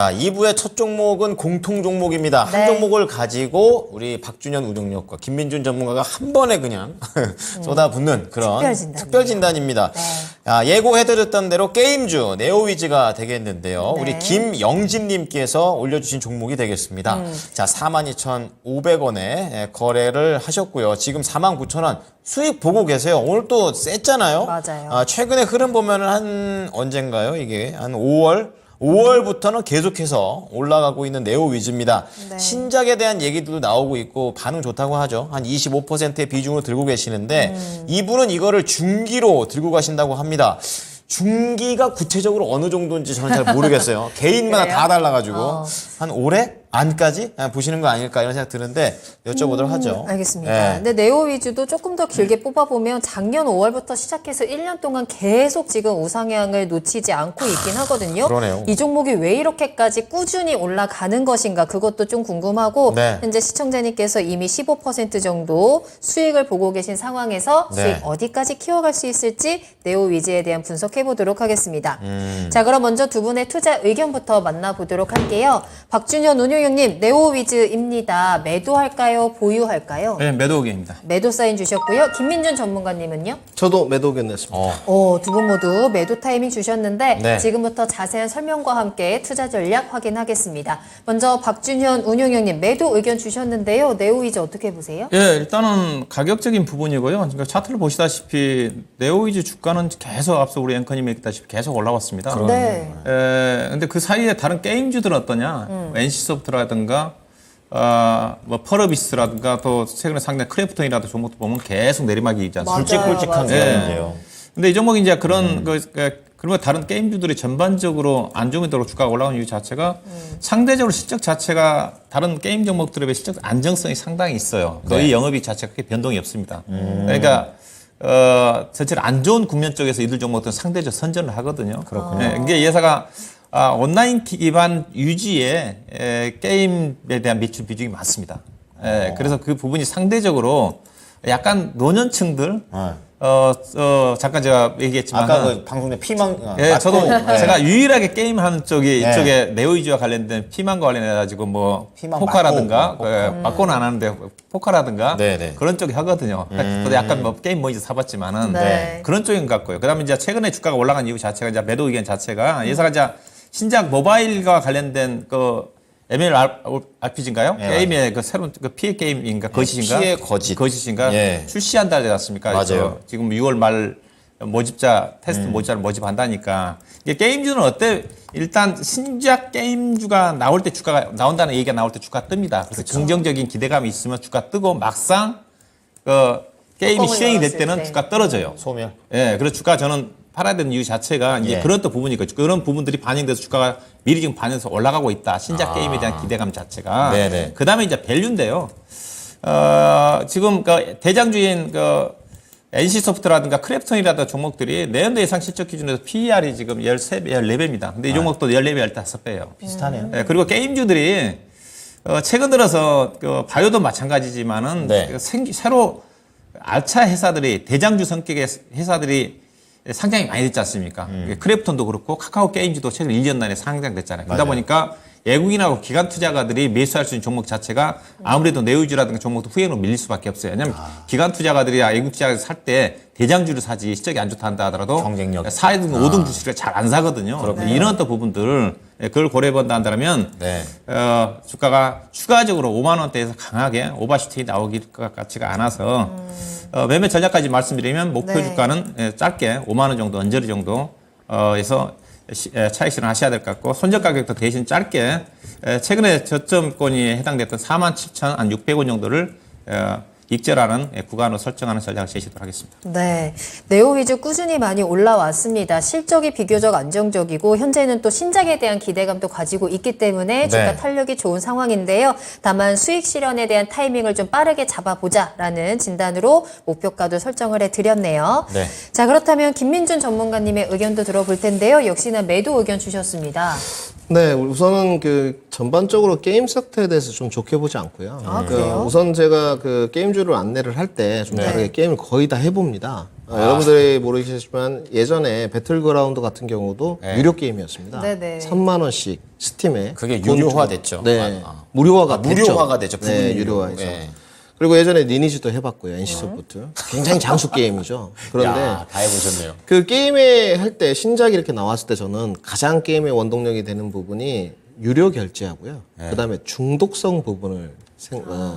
자, 2부의 첫 종목은 공통 종목입니다. 네. 한 종목을 가지고 우리 박준현 우동력과 김민준 전문가가 한 번에 그냥 쏟아붓는 그런 특별 진단입니다. 네. 자, 예고해드렸던 대로 게임주 네오위즈가 되겠는데요. 네. 우리 김영진님께서 올려주신 종목이 되겠습니다. 자, 42,500원에 거래를 하셨고요. 지금 49,000원 수익 보고 계세요. 오늘 또 셌잖아요. 맞아요. 최근에 흐름 보면은 한 언젠가요? 이게 한 5월부터는 계속해서 올라가고 있는 네오위즈입니다. 네. 신작에 대한 얘기도 나오고 있고 반응 좋다고 하죠. 한 25%의 비중으로 들고 계시는데 이분은 이거를 중기로 들고 가신다고 합니다. 중기가 구체적으로 어느 정도인지 저는 잘 모르겠어요. 개인마다 그래요? 다 달라가지고 한 올해 안까지 보시는 거 아닐까 이런 생각 드는데 여쭤보도록 하죠. 알겠습니다. 네. 근데 네오위즈도 조금 더 길게 뽑아보면 작년 5월부터 시작해서 1년 동안 계속 지금 우상향을 놓치지 않고 있긴 하거든요. 그러네요. 이 종목이 왜 이렇게까지 꾸준히 올라가는 것인가 그것도 좀 궁금하고 네. 현재 시청자님께서 이미 15% 정도 수익을 보고 계신 상황에서 네. 수익 어디까지 키워갈 수 있을지 네오위즈에 대한 분석해 보도록 하겠습니다. 자, 그럼 먼저 두 분의 투자 의견부터 만나보도록 할게요. 박준현 운용형님, 네오위즈입니다. 매도할까요? 보유할까요? 네, 매도 의견입니다. 매도 사인 주셨고요. 김민준 전문가님은요? 저도 매도 의견 냈습니다. 두 분 모두 매도 타이밍 주셨는데 네. 지금부터 자세한 설명과 함께 투자 전략 확인하겠습니다. 먼저 박준현 운용형님 매도 의견 주셨는데요. 네오위즈 어떻게 보세요? 예, 일단은 가격적인 부분이고요. 그러니까 차트를 보시다시피 네오위즈 주가는 계속 앞서 우리 앵커님이 얘기했다시피 계속 올라왔습니다. 네. 근데 그 사이에 다른 게임주들은 어떠냐? NC소프트라든가 뭐 펄어비스라든가 또 최근에 상대 크래프톤이라도 종목도 보면 계속 내리막이 있지 않습니까? 굵직굵직한 맞아요. 게임인데요. 근데 이 종목이 이제 그런 그리고 다른 게임주들이 전반적으로 안 좋은 데로 주가가 올라오는 이유 자체가 상대적으로 실적 자체가 다른 게임 종목들에 비해 실적 안정성이 상당히 있어요. 거의 네. 영업이익 자체가 크게 변동이 없습니다. 그러니까 전체로 안 좋은 국면 쪽에서 이들 종목들은 상대적 선전을 하거든요. 그렇군요. 이게 이 회사가 온라인 기반 유지에 게임에 대한 매출 비중이 많습니다. 그래서 그 부분이 상대적으로 약간 노년층들 잠깐 제가 얘기했지만 아까 그 방송 때 피망 예, 저도 제가 유일하게 게임하는 쪽이 네. 이쪽에 네오위즈와 관련된 피망과 관련해가지고 뭐 피망 포카라든가 맞고, 맞고는 안 하는데 포카라든가 네네. 그런 쪽이 하거든요. 저도 약간 뭐 게임 모니터 사봤지만은 네. 그런 쪽인 것 같고요. 그다음에 이제 최근에 주가가 올라간 이유 자체가 이제 매도 의견 자체가 회사가 이제 신작 모바일과 관련된 그 MMORPG인가요? 네, 게임의 그 새로운 그 피해 게임인가 거짓인가? 피해 거짓. 거짓인가? 예. 출시한다 하지 않습니까? 맞아요. 지금 6월 말 모집자 테스트 모집자를 모집한다니까 이게 게임주는 어때? 일단 신작 게임주가 나올 때 주가가 나온다는 얘기가 나올 때 주가 뜹니다. 그래서 긍정적인 기대감이 있으면 주가 뜨고 막상 그 게임이 뚜껑을 시행이 될 열었을 때는 때. 주가 떨어져요. 소멸. 예, 그래서 주가 저는 팔아야 되는 이유 자체가 이제 예. 그런 또 부분이니까 그런 부분들이 반영돼서 주가가 미리 지금 반영해서 올라가고 있다. 신작 게임에 대한 기대감 자체가. 네네. 그 다음에 이제 밸류인데요. 지금 그 대장주인 그 NC소프트라든가 크래프톤이라든가 종목들이 내연도 예상 실적 기준에서 PER이 지금 13배, 14배입니다. 근데 이 종목도 14배, 15배예요. 비슷하네요. 예, 그리고 게임주들이 최근 들어서 그 바이오도 마찬가지지만은 네. 그 새로 알차 회사들이 대장주 성격의 회사들이 상장이 많이 됐지 않습니까? 크래프톤도 그렇고 카카오 게임즈도 최근 1년 내에 상장됐잖아요. 그러다 맞아요. 보니까 외국인하고 기관 투자가들이 매수할 수 있는 종목 자체가 아무래도 네오위즈라든가 종목도 후행으로 밀릴 수밖에 없어요. 왜냐하면 기관 투자가들이 외국 투자가 살 때 대장주를 사지 실적이 안 좋다 한다 하더라도 경쟁력. 4등, 5등 주식을 잘 안 사거든요. 이런 또 부분들을 그걸 고려해 본다 한다면 네. 주가가 추가적으로 5만 원대에서 강하게 오버슈팅이 나오기 것 같지가 않아서 매매 전략까지 말씀드리면 목표 네. 주가는 짧게 5만 원 정도, 언저리 정도 에서 차익 실현하셔야 될 것 같고 손절 가격도 대신 짧게 최근에 저점권이 해당됐던 47,600원 정도를 익절하는 구간으로 설정하는 전략을 제시하도록 하겠습니다. 네, 네오위즈 꾸준히 많이 올라왔습니다. 실적이 비교적 안정적이고 현재는 또 신작에 대한 기대감도 가지고 있기 때문에 주가 네. 탄력이 좋은 상황인데요. 다만 수익 실현에 대한 타이밍을 좀 빠르게 잡아보자라는 진단으로 목표가도 설정을 해드렸네요. 네. 자, 그렇다면 김민준 전문가님의 의견도 들어볼 텐데요. 역시나 매도 의견 주셨습니다. 네, 우선은 그 전반적으로 게임 섹터에 대해서 좀 좋게 보지 않고요. 아, 그래요? 우선 제가 그 게임주를 안내를 할 때 좀 네. 다르게 게임을 거의 다 해봅니다. 여러분들이 모르시겠지만 예전에 배틀그라운드 같은 경우도 네. 유료 게임이었습니다. 네네. 3만 원씩 스팀에 그게 돈 유료화됐죠. 주고. 네, 아. 무료화가 됐죠. 무료화가 됐죠. 부분 네, 유료. 유료화해서. 네. 그리고 예전에 리니지도 해봤고요. NC소프트. 굉장히 장수 게임이죠. 그런데 야, 다 해보셨네요. 그 게임에 할 때 신작이 이렇게 나왔을 때 저는 가장 게임의 원동력이 되는 부분이 유료 결제하고요. 그다음에 중독성 부분을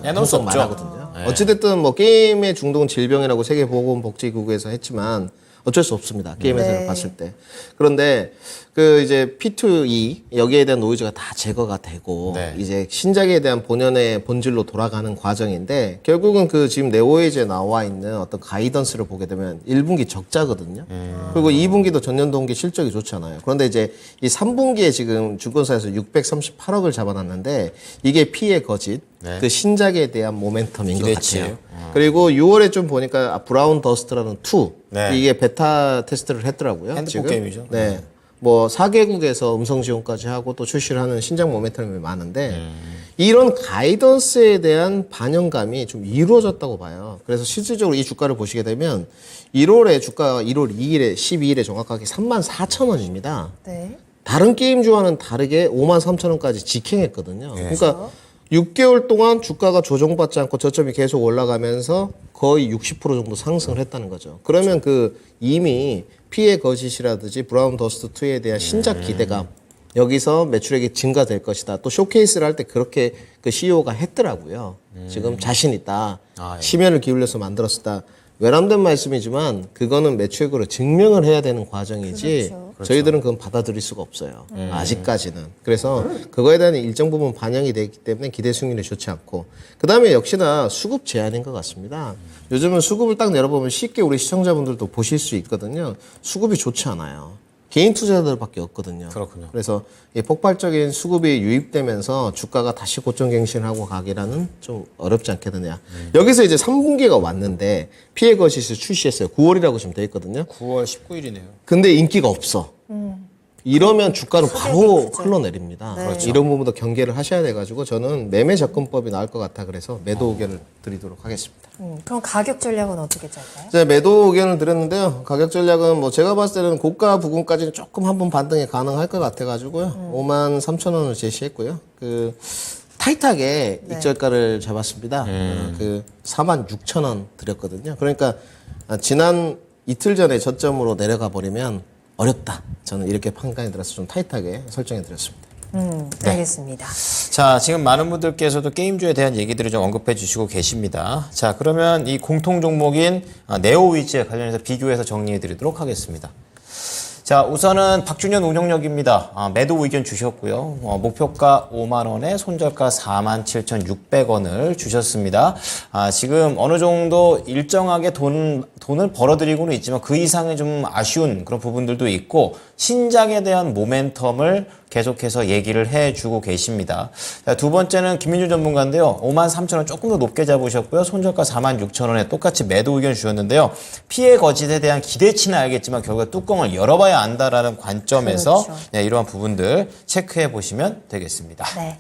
빼놓을 수 없죠. 말하거든요. 어찌됐든 뭐 게임의 중독은 질병이라고 세계보건복지국에서 했지만 어쩔 수 없습니다. 게임에서 네. 봤을 때. 그런데 그 이제 P2E 여기에 대한 노이즈가 다 제거가 되고 네. 이제 신작에 대한 본연의 본질로 돌아가는 과정인데 결국은 그 지금 네오에이즈에 나와 있는 어떤 가이던스를 보게 되면 1분기 적자거든요. 그리고 2분기도 전년 동기 실적이 좋잖아요. 그런데 이제 이 3분기에 지금 증권사에서 638억을 잡아놨는데 이게 피해 거짓 네. 그 신작에 대한 모멘텀인 것 기대치예요. 같아요. 그리고 6월에 좀 보니까 브라운 더스트라는 2 네. 이게 베타 테스트를 했더라고요. 핸드폰 지금. 게임이죠. 네. 뭐 4개국에서 음성 지원까지 하고 또 출시를 하는 신작 모멘텀이 많은데 이런 가이던스에 대한 반영감이 좀 이루어졌다고 봐요. 그래서 실질적으로 이 주가를 보시게 되면 1월에 주가가 1월 2일에 12일에 정확하게 34,000원입니다. 네. 다른 게임주와는 다르게 53,000원까지 직행했거든요. 그러니까 6개월 동안 주가가 조정받지 않고 저점이 계속 올라가면서 거의 60% 정도 상승을 했다는 거죠. 그러면 그 이미 피해 거짓이라든지 브라운 더스트 2에 대한 신작 기대감 여기서 매출액이 증가될 것이다. 또 쇼케이스를 할 때 그렇게 그 CEO가 했더라고요. 지금 자신 있다. 아, 예. 심혈을 기울여서 만들었다. 외람된 말씀이지만 그거는 매출액으로 증명을 해야 되는 과정이지 그렇죠. 저희들은 그건 받아들일 수가 없어요. 아직까지는. 그래서 그거에 대한 일정 부분 반영이 되기 때문에 기대 수익률이 좋지 않고 그 다음에 역시나 수급 제한인 것 같습니다. 요즘은 수급을 딱 내려보면 쉽게 우리 시청자분들도 보실 수 있거든요. 수급이 좋지 않아요. 개인 투자자들밖에 없거든요. 그렇군요. 그래서 이 폭발적인 수급이 유입되면서 주가가 다시 고점갱신하고 가기라는 좀 어렵지 않겠느냐. 여기서 이제 3분기가 왔는데 피해 거짓을 출시했어요. 9월이라고 지금 돼 있거든요. 9월 19일이네요. 근데 인기가 없어. 이러면 주가는 바로 흘러내립니다. 네. 이런 부분도 경계를 하셔야 돼가지고 저는 매매 접근법이 나을 것 같아 그래서 매도 의견을 드리도록 하겠습니다. 그럼 가격 전략은 어떻게 짤까요? 제 매도 의견을 드렸는데요. 가격 전략은 뭐 제가 봤을 때는 고가 부근까지는 조금 한번 반등이 가능할 것 같아가지고요. 53,000원을 제시했고요. 그 타이트하게 네. 익절가를 잡았습니다. 그 46,000원 드렸거든요. 그러니까 지난 이틀 전에 저점으로 내려가 버리면 어렵다. 저는 이렇게 판단이 들어서 좀 타이트하게 설정해 드렸습니다. 알겠습니다. 자, 지금 많은 분들께서도 게임주에 대한 얘기들을 좀 언급해 주시고 계십니다. 자, 그러면 이 공통 종목인 네오위즈에 관련해서 비교해서 정리해 드리도록 하겠습니다. 자, 우선은 박준현 운영력입니다. 매도 의견 주셨고요. 목표가 5만 원에 손절가 47,600원을 주셨습니다. 지금 어느 정도 일정하게 돈을 벌어들이고는 있지만 그 이상의 좀 아쉬운 그런 부분들도 있고 신작에 대한 모멘텀을 계속해서 얘기를 해주고 계십니다. 자, 두 번째는 김민준 전문가인데요. 53,000원 조금 더 높게 잡으셨고요. 손절가 46,000원에 똑같이 매도 의견 주셨는데요. 피해 거짓에 대한 기대치는 알겠지만 결국 뚜껑을 열어봐야 안다라는 관점에서 그렇죠. 네, 이러한 부분들 체크해 보시면 되겠습니다. 네.